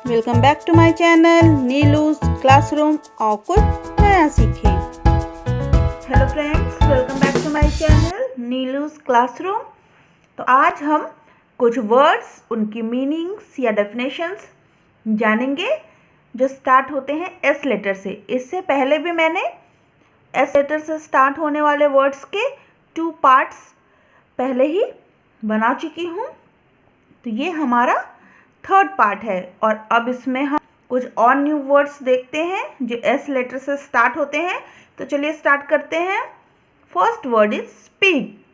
Welcome back to my channel Neelu's classroom और कुछ नया सीखें। Hello friends, welcome back to my channel Neelu's classroom. तो आज हम कुछ वर्ड्स, उनकी मीनिंग्स या डेफिनेशंस जानेंगे जो स्टार्ट होते हैं एस लेटर से। इससे पहले भी मैंने एस लेटर से स्टार्ट होने वाले वर्ड्स के 2 पार्ट्स पहले ही बना चुकी हूँ। तो ये हमारा 3rd पार्ट है और अब इसमें हम कुछ और न्यू वर्ड्स देखते हैं जो एस लेटर से स्टार्ट होते हैं। तो चलिए स्टार्ट करते हैं। First word is speak.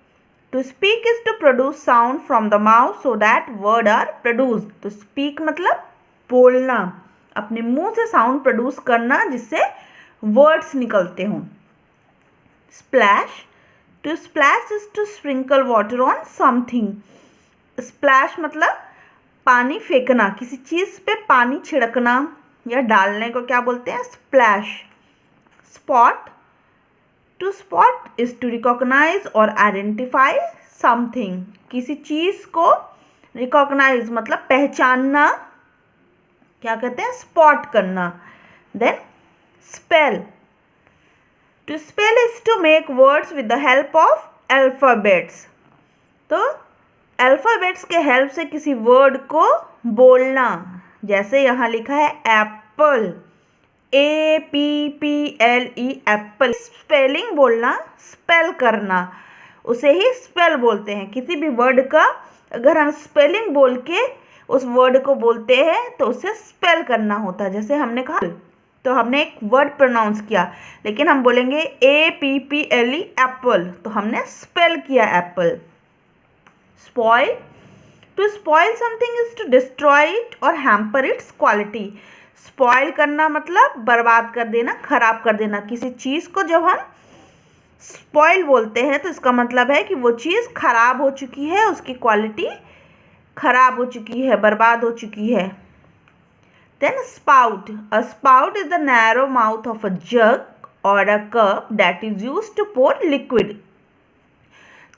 To speak is to produce sound from the mouth so that word are produced. तो स्पीक मतलब बोलना, अपने मुंह से साउंड प्रोड्यूस करना जिससे वर्ड्स निकलते हों। Splash. To splash is to sprinkle water on something. Splash मतलब पानी फेंकना, किसी चीज़ पे पानी छिड़कना या डालने को क्या बोलते हैं? Splash. Spot. To spot is to recognise or identify something. किसी चीज़ को रिकॉग्नाइज मतलब पहचानना, क्या कहते हैं? स्पॉट करना। Then spell. To spell is to make words with the help of alphabets. तो अल्फ़ाबेट्स के हेल्प से किसी वर्ड को बोलना, जैसे यहाँ लिखा है एप्पल, APPLE एप्पल। स्पेलिंग बोलना, स्पेल करना, उसे ही स्पेल बोलते हैं। किसी भी वर्ड का अगर हम स्पेलिंग बोल के उस वर्ड को बोलते हैं तो उसे स्पेल करना होता है। जैसे हमने कहा तो हमने एक वर्ड प्रोनाउंस किया, लेकिन हम बोलेंगे APPLE एप्पल, तो हमने स्पेल किया Apple. Spoil. To spoil something is to destroy it or hamper its quality. Spoil करना मतलब बर्बाद कर देना, खराब कर देना। किसी चीज़ को जब हम spoil बोलते हैं तो इसका मतलब है कि वो चीज़ खराब हो चुकी है, उसकी क्वालिटी खराब हो चुकी है, बर्बाद हो चुकी है। Then spout. A spout is the narrow mouth of a jug or a cup that is used to pour liquid.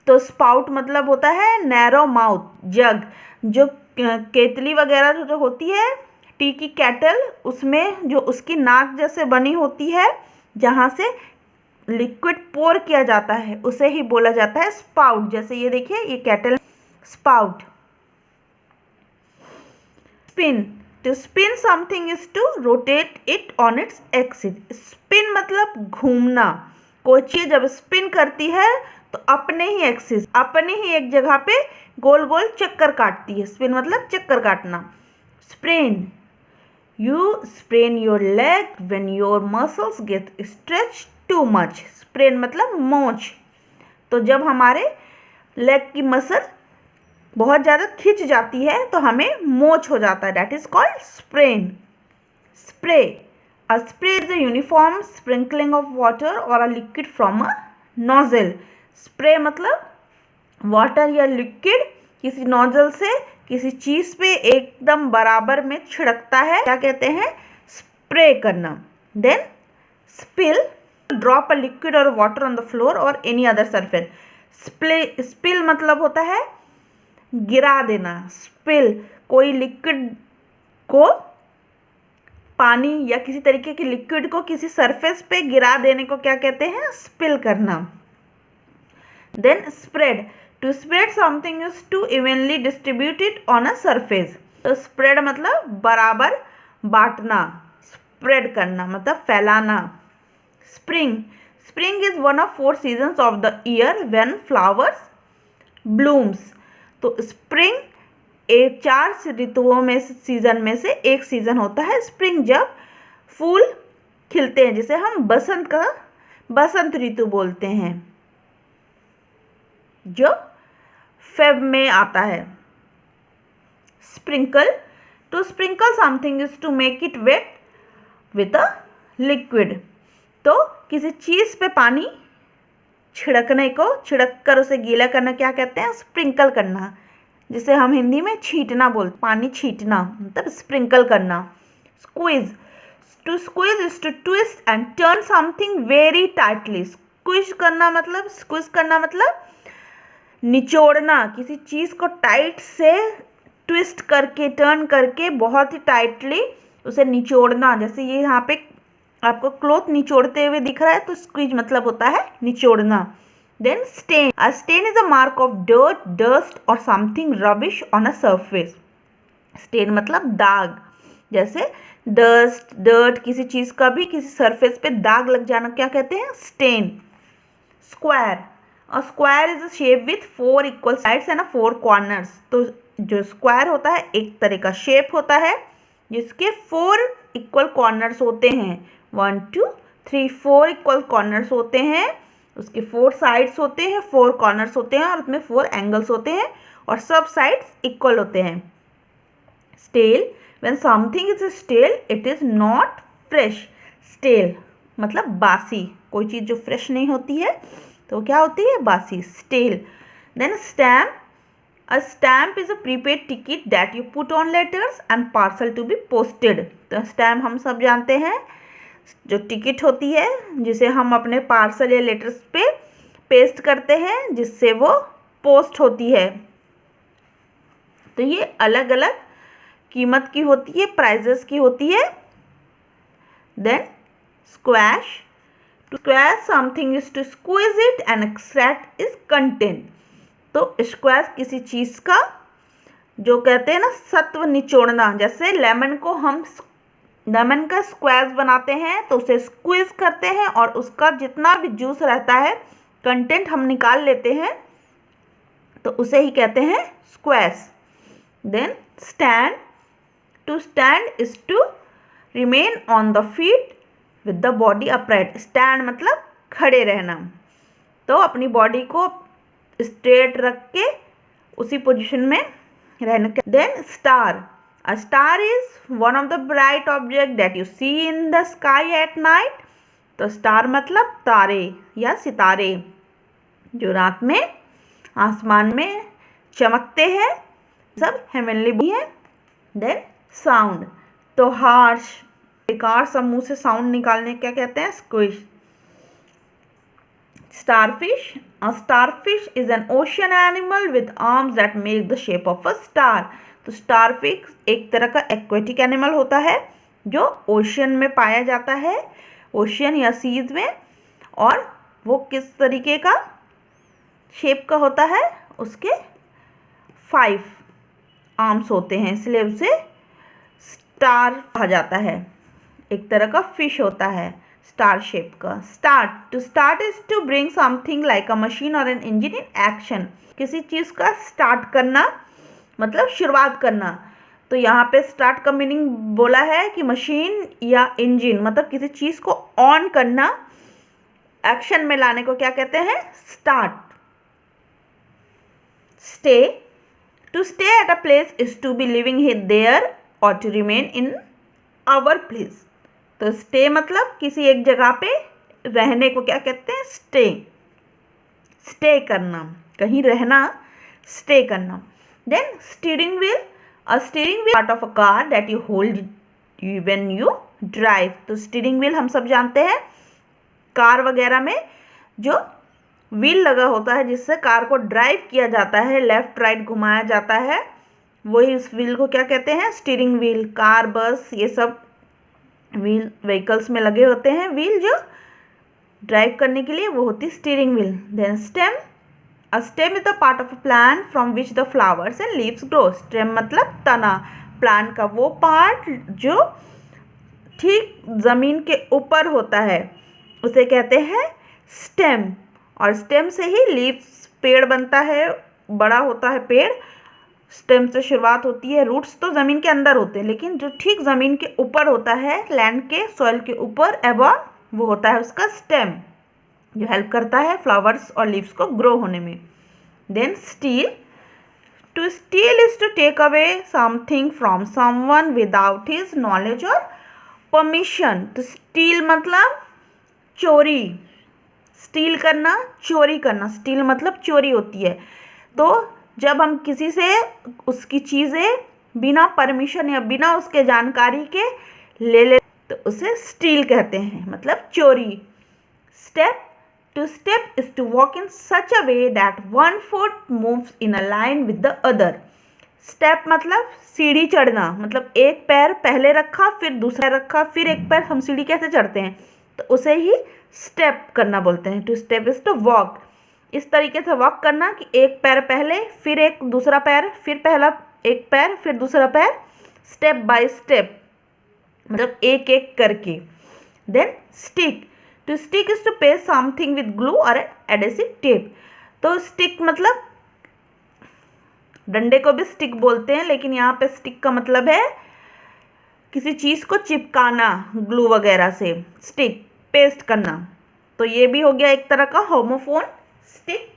तो स्पाउट मतलब होता है नैरो माउथ, जग, जो केतली वगैरह जो होती है, टी की कैटल, उसमें जो उसकी नाक जैसे बनी होती है जहाँ से लिक्विड पोर किया जाता है, उसे ही बोला जाता है स्पाउट। जैसे ये देखिए, ये kettle spout. Spin. To spin something is to rotate it on its axis. Spin मतलब घूमना। कोई चीज़ जब स्पिन करती है तो अपने ही एक्सिस, अपने ही एक जगह पे गोल गोल चक्कर काटती है। स्पिन मतलब चक्कर काटना। Sprain. You sprain your leg when your muscles get stretch too much. Sprain मतलब मोच। तो जब हमारे लेग की मसल बहुत ज़्यादा खिंच जाती है तो हमें मोच हो जाता है, that is called sprain. Spray. A spray is a uniform sprinkling of water or a liquid from a nozzle. Spray मतलब वाटर या लिक्विड किसी नोजल से किसी चीज़ पे एकदम बराबर में छिड़कता है, क्या कहते हैं? स्प्रे करना। Then spill. Drop a liquid or water on the floor or any other surface. Spill मतलब होता है गिरा देना। स्पिल कोई लिक्विड को, पानी या किसी तरीके के लिक्विड को किसी सरफेस पे गिरा देने को क्या कहते हैं? स्पिल करना। Then spread. To spread something is to evenly distribute it on a surface. तो spread मतलब बराबर बांटना, spread करना मतलब फैलाना। Spring. Spring is one of 4 seasons of the year when flowers blooms. तो spring 4 ऋतुओं में सीजन में से एक सीजन होता है स्प्रिंग, जब फूल खिलते हैं, जिसे हम बसंत ऋतु बोलते हैं, जो फेब में आता है। Sprinkle. To sprinkle something is to make it wet with a liquid. तो किसी चीज़ पे पानी छिड़कने को, छिड़क कर उसे गीला करना क्या कहते हैं? स्प्रिंकल करना, जिसे हम हिंदी में छींटना बोलते, पानी छींटना मतलब स्प्रिंकल करना। Squeeze. To squeeze is to twist and turn something very tightly. Squeeze करना मतलब निचोड़ना, किसी चीज़ को टाइट से ट्विस्ट करके, टर्न करके, बहुत ही टाइटली उसे निचोड़ना। जैसे ये यहाँ पे आपको क्लॉथ निचोड़ते हुए दिख रहा है, तो स्क्वीज मतलब होता है निचोड़ना। Then stain, a stain is a mark of dirt, dust or something rubbish on a surface. Stain मतलब दाग, जैसे डस्ट, डर्ट, किसी चीज़ का भी किसी सरफेस पे दाग लग जाना क्या कहते हैं? Stain. Square, a square is a shape with 4 equal sides and 4 corners. तो जो स्क्वायर होता है एक तरह का शेप होता है जिसके 4 इक्वल कॉर्नर्स होते हैं। 1 2 3 4 इक्वल कॉर्नर्स होते हैं, उसके 4 साइड्स होते हैं, 4 कॉर्नर्स होते हैं और उसमें 4 एंगल्स होते हैं और सब साइड्स इक्वल होते हैं। Stale, when something is stale it is not fresh। Stale मतलब बासी, कोई चीज़ जो फ्रेश नहीं होती है तो क्या होती है? बासी, stale. Then stamp, a stamp is a prepaid ticket that you put on letters and parcel to be posted. तो स्टैम्प हम सब जानते हैं, जो टिकट होती है जिसे हम अपने पार्सल या लेटर्स पे पेस्ट करते हैं जिससे वो पोस्ट होती है। तो ये अलग अलग कीमत की होती है, प्राइजेस की होती है। Then squash, to squash something is to squeeze it and extract its content. तो स्क्वैश किसी चीज़ का, जो कहते हैं ना सत्व निचोड़ना, जैसे लेमन को हम लेमन का स्क्वैश बनाते हैं तो उसे स्क्वीज करते हैं और उसका जितना भी जूस रहता है, कंटेंट हम निकाल लेते हैं, तो उसे ही कहते हैं squash. Then stand, to stand is to remain on the feet with the body upright. Stand मतलब खड़े रहना, तो अपनी बॉडी को स्ट्रेट रख के उसी पोजीशन में रहने के। Then star, a star is one of the bright object that you see in the sky at night. तो स्टार मतलब तारे या सितारे जो रात में आसमान में चमकते हैं, सब हेवनली भी हैं। देन साउंड, तो हार्श, बेकार सा मुंह से साउंड निकालने क्या कहते हैं? Squish. Starfish, a starfish is an ocean animal with arms that make the shape of a star. तो स्टारफिश एक तरह का एक्वेटिक एनिमल होता है जो ओशियन में पाया जाता है, ओशियन या सीज में, और वो किस तरीके का शेप का होता है? उसके 5 आर्म्स होते हैं, इसलिए उसे स्टार कहा जाता है। एक तरह का फिश होता है स्टार शेप का। Start, to start is to bring something like a machine or an engine in action. किसी चीज़ का स्टार्ट करना मतलब शुरुआत करना। तो यहाँ पे स्टार्ट का मीनिंग बोला है कि मशीन या इंजन, मतलब किसी चीज़ को ऑन करना, एक्शन में लाने को क्या कहते हैं? Start. Stay, to stay at a place is to be living there or to remain in our place. तो स्टे मतलब किसी एक जगह पे रहने को क्या कहते हैं? स्टे। स्टे करना, कहीं रहना, स्टे करना। Then steering wheel, a steering wheel part of a car that you hold when you drive. तो स्टीयरिंग व्हील हम सब जानते हैं, कार वगैरह में जो व्हील लगा होता है जिससे कार को ड्राइव किया जाता है, लेफ्ट राइट घुमाया जाता है, वही उस व्हील को क्या कहते हैं? Steering wheel. कार, बस, ये सब व्हील व्हीकल्स में लगे होते हैं, व्हील जो ड्राइव करने के लिए, वो होती है steering wheel. Then stem, a stem is the part of a plant from which the flowers and leaves grow. Stem मतलब तना, प्लांट का वो पार्ट जो ठीक ज़मीन के ऊपर होता है उसे कहते हैं स्टेम। और स्टेम से ही लीव्स, पेड़ बनता है, बड़ा होता है पेड़। स्टेम से शुरुआत होती है, रूट्स तो ज़मीन के अंदर होते हैं, लेकिन जो ठीक ज़मीन के ऊपर होता है, लैंड के सॉइल के ऊपर अबव, वो होता है उसका स्टेम, जो हेल्प करता है फ्लावर्स और लीव्स को ग्रो होने में। Then steal, to steal is to take away something from someone without his knowledge or permission. तो स्टील मतलब चोरी, स्टील करना, चोरी करना, स्टील मतलब चोरी होती है। तो जब हम किसी से उसकी चीज़ें बिना परमिशन या बिना उसके जानकारी के ले तो उसे स्टील कहते हैं, मतलब चोरी। Step, to step is to walk in such a way that one foot moves in a line with the other. Step मतलब सीढ़ी चढ़ना, मतलब एक पैर पहले रखा फिर दूसरा रखा फिर एक पैर, हम सीढ़ी कैसे चढ़ते हैं तो उसे ही स्टेप करना बोलते हैं। To step is to walk. इस तरीके से वॉक करना कि एक पैर पहले फिर एक दूसरा पैर फिर पहला एक पैर फिर दूसरा पैर, स्टेप बाय स्टेप, मतलब एक एक करके। Then stick. To stick is to paste something with glue or adhesive tape. तो स्टिक मतलब डंडे को भी स्टिक बोलते हैं, लेकिन यहाँ पे स्टिक का मतलब है किसी चीज़ को चिपकाना ग्लू वगैरह से, स्टिक पेस्ट करना। तो ये भी हो गया एक तरह का होमोफोन स्टिक,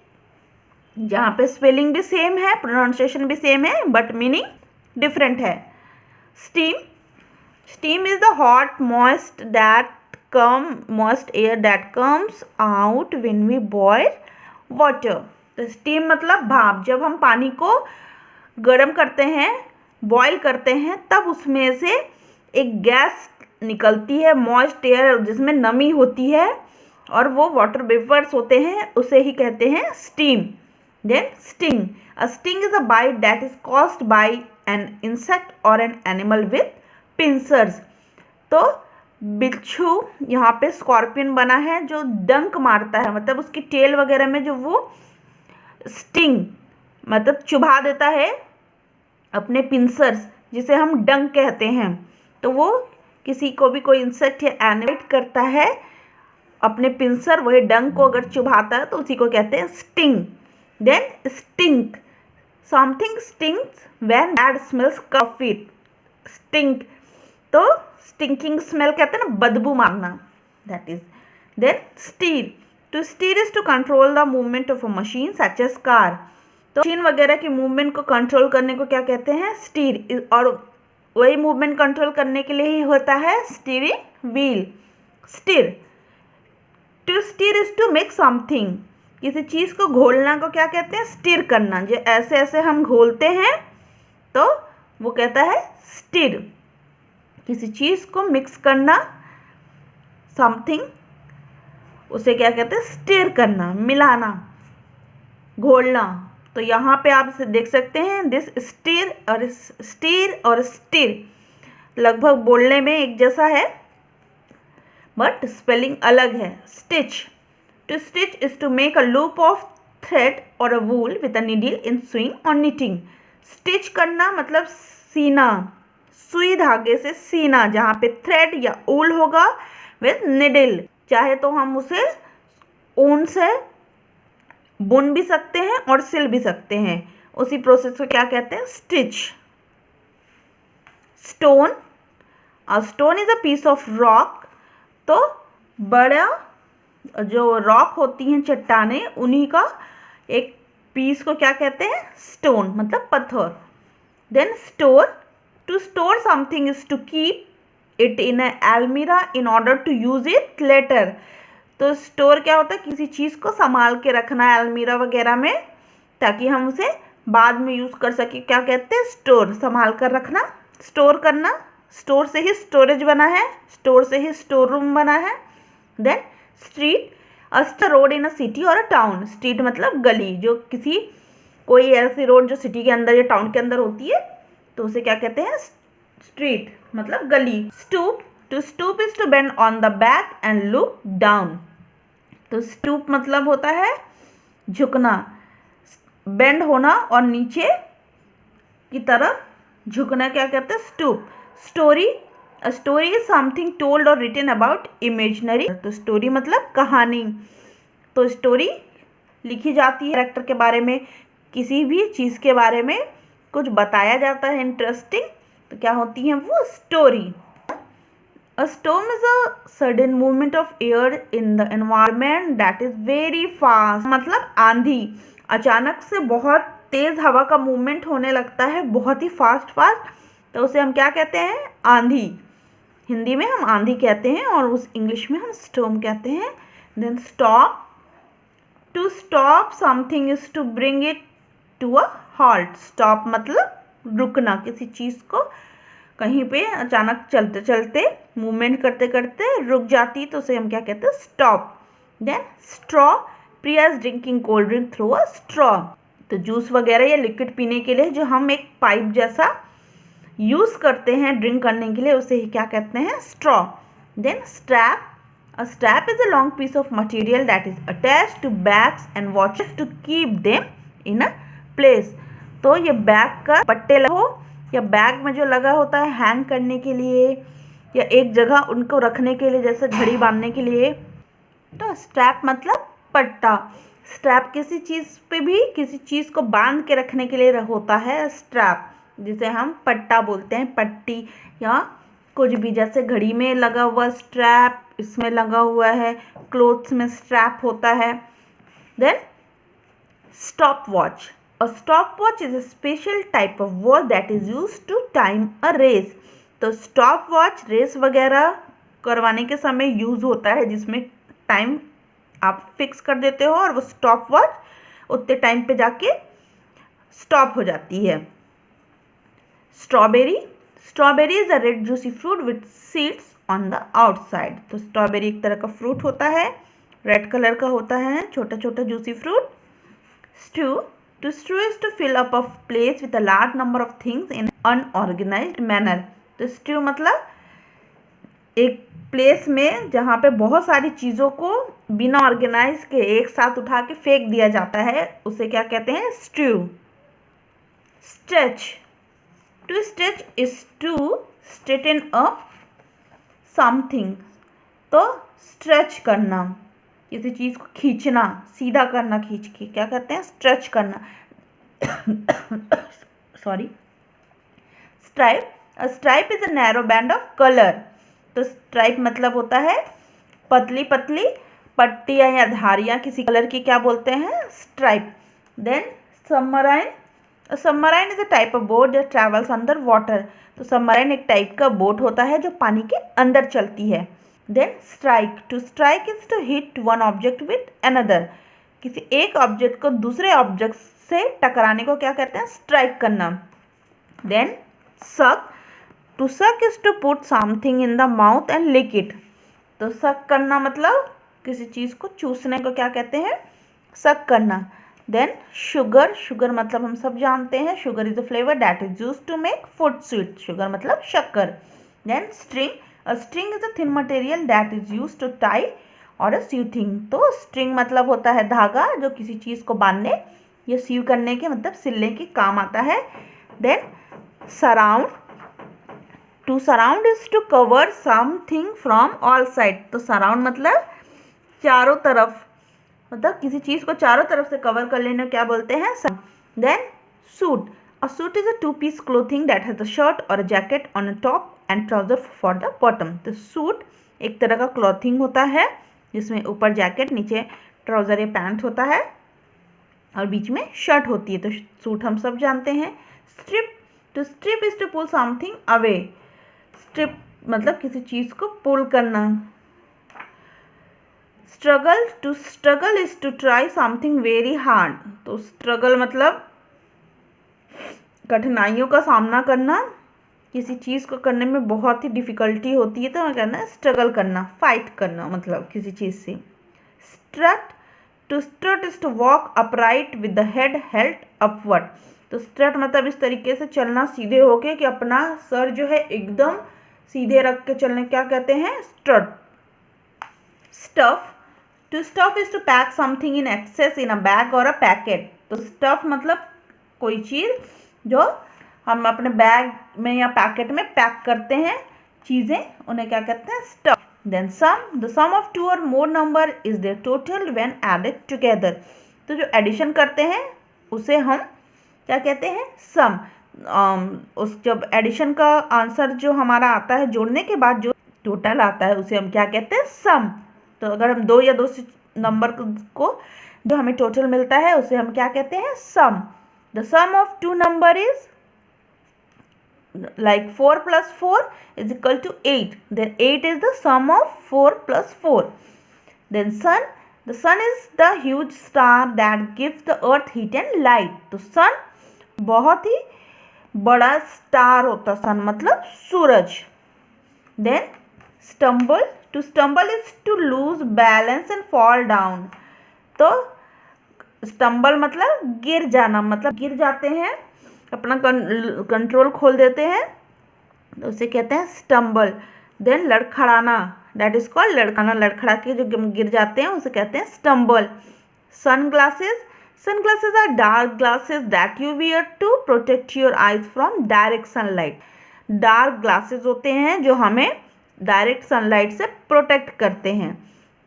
जहाँ पे स्पेलिंग भी सेम है, प्रोनाउंसिएशन भी सेम है, बट मीनिंग डिफरेंट है। Steam. Steam is the hot moist air that comes out when we boil water. तो स्टीम मतलब भाप। जब हम पानी को गर्म करते हैं, बॉयल करते हैं, तब उसमें से एक गैस निकलती है, मॉइस्ट एयर, जिसमें नमी होती है और वो वाटर वेपर्स होते हैं, उसे ही कहते हैं steam. Then sting. A sting is a bite that is caused by an insect or an animal with pincers. तो बिच्छू यहाँ पे स्कॉर्पियन बना है जो डंक मारता है, मतलब उसकी टेल वगैरह में जो वो स्टिंग मतलब चुभा देता है अपने पिंसर्स, जिसे हम डंक कहते हैं। तो वो किसी को भी कोई इंसेक्ट या एनिमेट करता है अपने पिंसर, वही डंक को अगर चुभाता है तो उसी को कहते हैं sting. Then stink. Something stinks when bad smells cough it. Stink तो स्टिंकिंग स्मेल कहते हैं ना, बदबू मारना, that is. Then steer. To steer is to control the movement of a machine such as car. तो मशीन वगैरह की movement को कंट्रोल करने को क्या कहते हैं, स्टीर। और वही मूवमेंट कंट्रोल करने के लिए ही होता है steering wheel. Steer. To steer is to make something. किसी चीज़ को घोलना को क्या कहते हैं, स्टीर करना। जो ऐसे ऐसे हम घोलते हैं तो वो कहता है स्टीर। किसी चीज़ को मिक्स करना, समथिंग, उसे क्या कहते हैं, स्टीर करना, मिलाना, घोलना। तो यहाँ पे आप इसे देख सकते हैं, दिस स्टीर और स्टीर लगभग बोलने में एक जैसा है, बट स्पेलिंग अलग है। Stitch. To stitch is to make a loop of thread or a wool with a needle in swing or knitting. Stitch करना मतलब सीना, सुई धागे से सीना, जहाँ पे थ्रेड या ऊल होगा विद निडल। चाहे तो हम उसे ऊन से बुन भी सकते हैं और सिल भी सकते हैं। उसी प्रोसेस को क्या कहते हैं, stitch. Stone. A stone is a piece of rock. तो बड़ा जो रॉक होती हैं, चट्टाने, उन्हीं का एक पीस को क्या कहते हैं, स्टोन, मतलब पत्थर। Then store. To store something is to keep it in a अलमीरा in order to use it later. तो स्टोर क्या होता है, किसी चीज़ को संभाल के रखना है अलमीरा वगैरह में, ताकि हम उसे बाद में यूज़ कर सके। क्या कहते हैं, स्टोर, संभाल कर रखना, स्टोर करना। स्टोर से ही स्टोरेज बना है, स्टोर से ही स्टोर रूम बना है। Then street. A road in a city or a town. Street मतलब गली, जो किसी कोई ऐसी रोड जो सिटी के अंदर या टाउन के अंदर होती है तो उसे क्या कहते हैं, स्ट्रीट, मतलब गली। Stoop. To stoop is to bend on the back and look down. तो स्टूप मतलब होता है झुकना, बेंड होना और नीचे की तरफ झुकना, क्या कहते हैं, stoop. Story. A story is something told और रिटन अबाउट इमेजिनरी। तो स्टोरी मतलब कहानी। तो स्टोरी लिखी जाती है कैरेक्टर के बारे में, किसी भी चीज़ के बारे में कुछ बताया जाता है इंटरेस्टिंग, तो क्या होती है वो, story. A storm is a sudden movement of air in the environment that is very fast। मतलब आंधी, अचानक से बहुत तेज़ हवा का मूवमेंट होने लगता है, बहुत ही फास्ट, तो उसे हम क्या कहते हैं, आंधी। हिंदी में हम आंधी कहते हैं और उस इंग्लिश में हम स्टॉर्म कहते हैं। Then stop. To stop something is to bring it to a halt. Stop मतलब रुकना, किसी चीज़ को कहीं पे अचानक चलते चलते मूवमेंट करते करते रुक जाती, तो उसे हम क्या कहते हैं, stop. Then straw. Priya is drinking cold drink through a straw. तो जूस वगैरह या लिक्विड पीने के लिए जो हम एक पाइप जैसा यूज़ करते हैं ड्रिंक करने के लिए, उसे ही क्या कहते हैं? Straw. Then strap, a strap is a long piece of material that is attached to bags and watches to keep them in a place। तो ये बैग का पट्टे हो या बैग में जो लगा होता है हैंग करने के लिए या एक जगह उनको रखने के लिए, जैसे घड़ी बांधने के लिए। तो स्ट्रैप मतलब पट्टा। स्ट्रैप किसी चीज़ पे भी किसी चीज़ को बांध के रखने के लिए होता है स्ट्रैप, जिसे हम पट्टा बोलते हैं, पट्टी या कुछ भी। जैसे घड़ी में लगा हुआ स्ट्रैप, इसमें लगा हुआ है, क्लोथ्स में स्ट्रैप होता है। Then stop watch, a stop watch is a special type of watch that is use to time a race. तो स्टॉप वॉच रेस वगैरह करवाने के समय यूज होता है, जिसमें टाइम आप फिक्स कर देते हो और वो स्टॉप वॉच उतने टाइम पे जाके स्टॉप हो जाती है। Strawberry, strawberry is a red juicy fruit with seeds on the outside. तो स्ट्रॉबेरी एक तरह का फ्रूट होता है, रेड कलर का होता है, छोटा छोटा juicy fruit. Strew, to strew is to fill up a place with a large number of things in unorganised manner. तो स्ट्यू मतलब एक प्लेस में जहाँ पे बहुत सारी चीज़ों को बिना ऑर्गेनाइज के एक साथ उठा के फेंक दिया जाता है, उसे क्या कहते हैं? Strew. Stretch, to stretch is to straighten up something. तो स्ट्रेच करना, किसी चीज़ को खींचना, सीधा करना, खींच के क्या कहते हैं? स्ट्रेच करना। Sorry. Stripe, a stripe is a narrow band of colour. तो स्ट्राइप मतलब होता है पतली पतली पट्टियाँ या धारियाँ किसी कलर की, क्या बोलते हैं? Stripe. Then submarine, submarine is a type of boat that travels under water. तो सबमराइन एक टाइप का बोट होता है जो पानी के अंदर चलती है। Then strike, to strike is to hit one object with another. किसी एक ऑब्जेक्ट को दूसरे ऑब्जेक्ट से टकराने को क्या कहते हैं? स्ट्राइक करना। Then suck, to suck is to put something in the mouth and lick it. तो सक करना मतलब किसी चीज़ को चूसने को क्या कहते हैं? सक करना। देन शुगर, शुगर मतलब हम सब जानते हैं, sugar is a flavour that is used to make food sweet. Sugar मतलब शक्कर। Then string, a string is a thin material that is used to tie or a सीव thing. तो string मतलब होता है धागा जो किसी चीज़ को बांधने या सीव करने के मतलब सिलने के काम आता है। Then surround, to surround is to cover something from all side. तो सराउंड मतलब चारों तरफ, मतलब किसी चीज़ को चारों तरफ से कवर कर लेने क्या बोलते हैं? Then suit, a suit is a two piece clothing that has a shirt or a jacket on a top and trouser for the bottom. तो सूट एक तरह का क्लॉथिंग होता है जिसमें ऊपर जैकेट, नीचे ट्राउजर या पैंट होता है और बीच में शर्ट होती है। तो सूट हम सब जानते हैं। Strip, to strip is to pull something away. Strip मतलब किसी चीज़ को पुल करना। Struggle, to struggle is to try something very hard. तो स्ट्रगल मतलब कठिनाइयों का सामना करना, किसी चीज़ को करने में बहुत ही डिफ़िकल्टी होती है तो क्या करना है? स्ट्रगल करना, फाइट करना मतलब किसी चीज़ से। Strut, to strut is to walk upright with the head held upward. तो स्ट्रट मतलब इस तरीके से चलना सीधे होके कि अपना सर जो है एकदम सीधे रख के चलने क्या कहते हैं? Strut. Stuff, to stuff is to pack something in excess in a bag or a packet. तो स्टफ मतलब कोई चीज़ जो हम अपने बैग में या पैकेट में पैक करते हैं चीज़ें, उन्हें क्या कहते हैं? Stuff. Then sum, the sum of two or more number is there total when added together. तो जो एडिशन करते हैं उसे हम क्या कहते हैं? सम। उस जब एडिशन का आंसर जो हमारा आता है जोड़ने के बाद जो टोटल आता है उसे हम क्या कहते हैं? सम। तो अगर हम दो या दो से नंबर को जो हमें टोटल मिलता है उसे हम क्या कहते हैं? Sum. The sum of two number is like 4 plus 4 is equal to 8. Then 8 is the sum of 4 plus 4. Then sun, the sun is the huge star that gives the earth heat and light. तो sun बहुत ही बड़ा star होता, सन मतलब सूरज। Then stumble, to stumble is to lose balance and fall down. तो stumble मतलब गिर जाना, मतलब गिर जाते हैं, अपना कंट्रोल खोल देते हैं, तो उसे कहते हैं स्टम्बल। देन लड़खड़ाना, दैट इज कॉल्ड लड़खड़ाना, लड़खड़ा के जो गिर जाते हैं उसे कहते हैं stumble. Sunglasses, sunglasses are dark glasses that you wear to protect your eyes from direct sunlight। Dark glasses होते हैं जो हमें डायरेक्ट सनलाइट से प्रोटेक्ट करते हैं।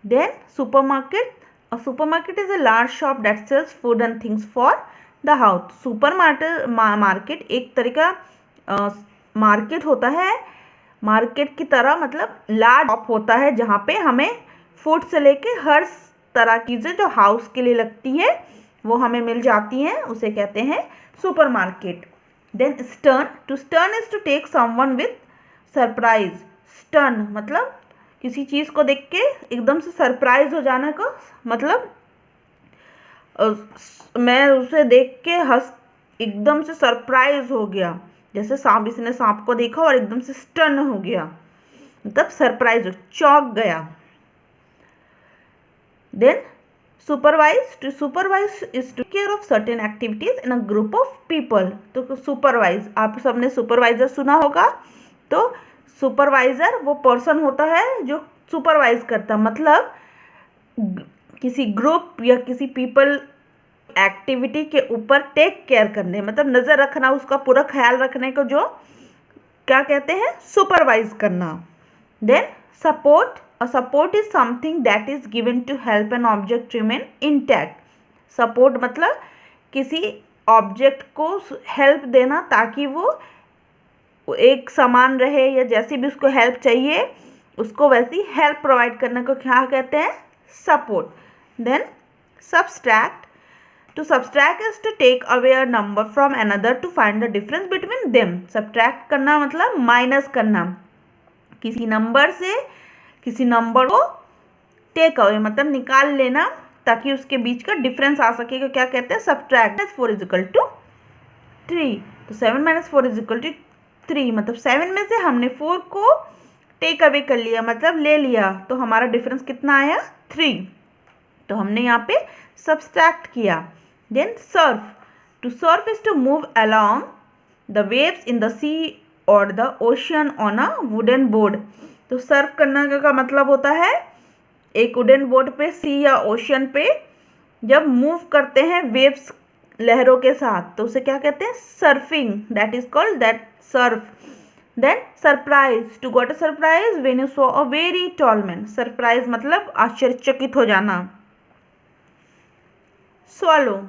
Then supermarket, a supermarket is a large shop that sells food and things for the house. Super market एक तरह का मार्केट होता है, मार्केट की तरह मतलब लार्ज शॉप होता है जहाँ पे हमें फूड से लेके हर तरह की चीज़ें जो हाउस के लिए लगती है वो हमें मिल जाती हैं, उसे कहते हैं supermarket. Then stun, to stun is to take someone with surprise. Stun मतलब किसी चीज़ को देख के एकदम से सरप्राइज हो जाने का मतलब, मैं उसे देख के एकदम से सरप्राइज हो गया, जैसे सांप, इसने सांप को देखा और एकदम से स्टर्न हो गया, मतलब सरप्राइज, चौंक गया। Then supervise, to supervise is to care of certain activities in a group of people. तो सुपरवाइज, आप सबने सुपरवाइजर सुना होगा, तो सुपरवाइजर वो पर्सन होता है जो सुपरवाइज करता, मतलब किसी ग्रुप या किसी पीपल एक्टिविटी के ऊपर टेक केयर करने, मतलब नज़र रखना, उसका पूरा ख्याल रखने को जो क्या कहते हैं, सुपरवाइज करना। Then support, a support is something that is given to help an object remain intact। Support मतलब किसी ऑब्जेक्ट को हेल्प देना ताकि वो एक समान रहे, या जैसे भी उसको हेल्प चाहिए उसको वैसी हेल्प प्रोवाइड करने को क्या कहते हैं, support. Then subtract, to subtract is to take away a number from another to find the difference between them. Subtract करना मतलब माइनस करना, किसी नंबर से किसी नंबर को टेक अवे मतलब निकाल लेना ताकि उसके बीच का डिफरेंस आ सके, को क्या कहते हैं, सब्ट्रैक्ट। 4 इज इक्वल टू 3, तो 7 - 4 इज इक्वल टू 3, मतलब 7 में से हमने 4 को टेक अवे कर लिया, मतलब ले लिया, तो हमारा डिफरेंस कितना आया, 3, तो हमने यहाँ पे सब्ट्रैक्ट किया। Then surf, to surf is to move along the waves in the sea or the ocean on a wooden board. तो सर्फ करने का मतलब होता है एक वुडन बोर्ड पे, सी या ओशियन पे जब मूव करते हैं वेव्स लहरों के साथ, तो उसे क्या कहते हैं, surfing, that is called that surf. Then surprise, to got a surprise when you saw a very tall man. Surprise मतलब आश्चर्यचकित हो जाना। Swallow,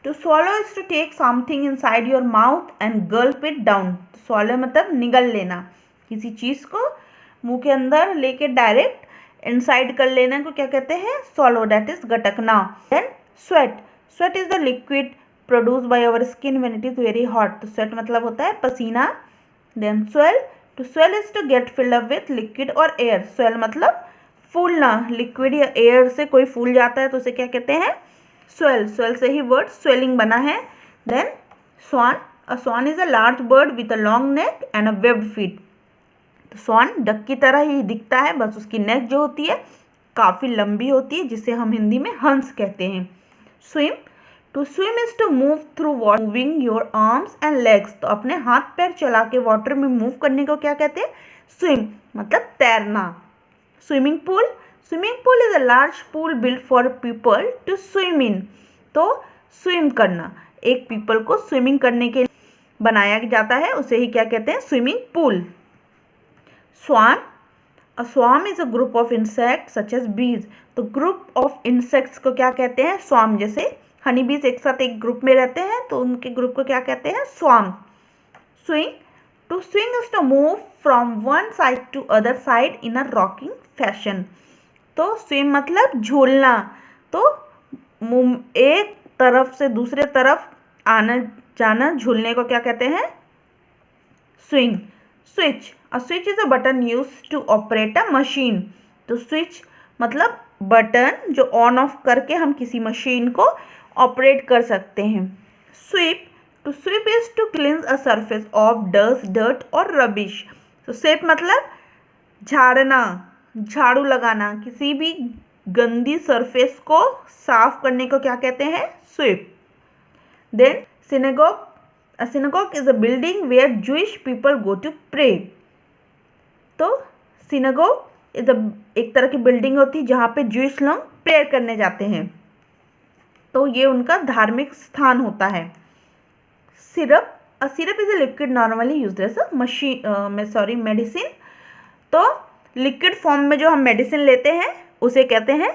to swallow is to take something inside your mouth and gulp it down. Swallow मतलब निगल लेना, किसी चीज़ को मुंह के अंदर लेके डायरेक्ट इनसाइड कर लेना को क्या कहते हैं, स्वॉलो, दैट इज गटकना। Then sweat, sweat is the liquid produce by our skin when it is very hot. तो स्वेट मतलब होता है पसीना। Then swell, to swell is to get filled up with liquid और एयर। स्वेल मतलब फूलना, liquid या एयर से कोई फूल जाता है तो उसे क्या कहते हैं, स्वेल। स्वेल से ही वर्ड स्वेलिंग बना है। Then swan, a swan is a large bird with a long neck and a webbed feet. तो स्वान डक की तरह ही दिखता है, बस उसकी नेक जो होती है काफ़ी लंबी होती है, जिसे हम हिंदी में हंस कहते हैं। Swim, to swim is to move through water moving your arms and legs. तो अपने हाथ पैर चला के वाटर में मूव करने को क्या कहते हैं, स्विम, मतलब तैरना। Swimming pool, swimming pool is a large pool built for people to swim in. तो स्विम करना, एक पीपल को स्विमिंग करने के लिए बनाया जाता है, उसे ही क्या कहते हैं, swimming pool. Swarm, a swarm is a group of insect such as bees. तो ग्रुप ऑफ इंसेक्ट्स को क्या कहते हैं, स्वार्म। जैसे हनी बीज एक साथ एक ग्रुप में रहते हैं तो उनके ग्रुप को क्या कहते हैं, swarm. Swing, to swing is to move from one side to other side in a rocking fashion. तो स्विंग मतलब झूलना, तो एक तरफ से दूसरे तरफ आना जाना, झूलने को क्या कहते हैं, swing. Switch, a switch is a button used to operate a machine. तो स्विच मतलब बटन जो ऑन ऑफ करके हम किसी मशीन को ऑपरेट कर सकते हैं। Sweep, to sweep is to cleanse a surface of dust, dirt or rubbish. तो स्वीप मतलब झाड़ना, झाड़ू लगाना, किसी भी गंदी सरफेस को साफ करने को क्या कहते हैं? Sweep. Then synagogue, a synagogue is a building where Jewish people go to pray. तो सिनेगॉग इज एक तरह की बिल्डिंग होती है जहाँ पे जूइश लोग प्रेयर करने जाते हैं, तो ये उनका धार्मिक स्थान होता है। Syrup, a syrup is a liquid normally used as a medicine. तो लिक्विड फॉर्म में जो हम मेडिसिन लेते हैं उसे कहते हैं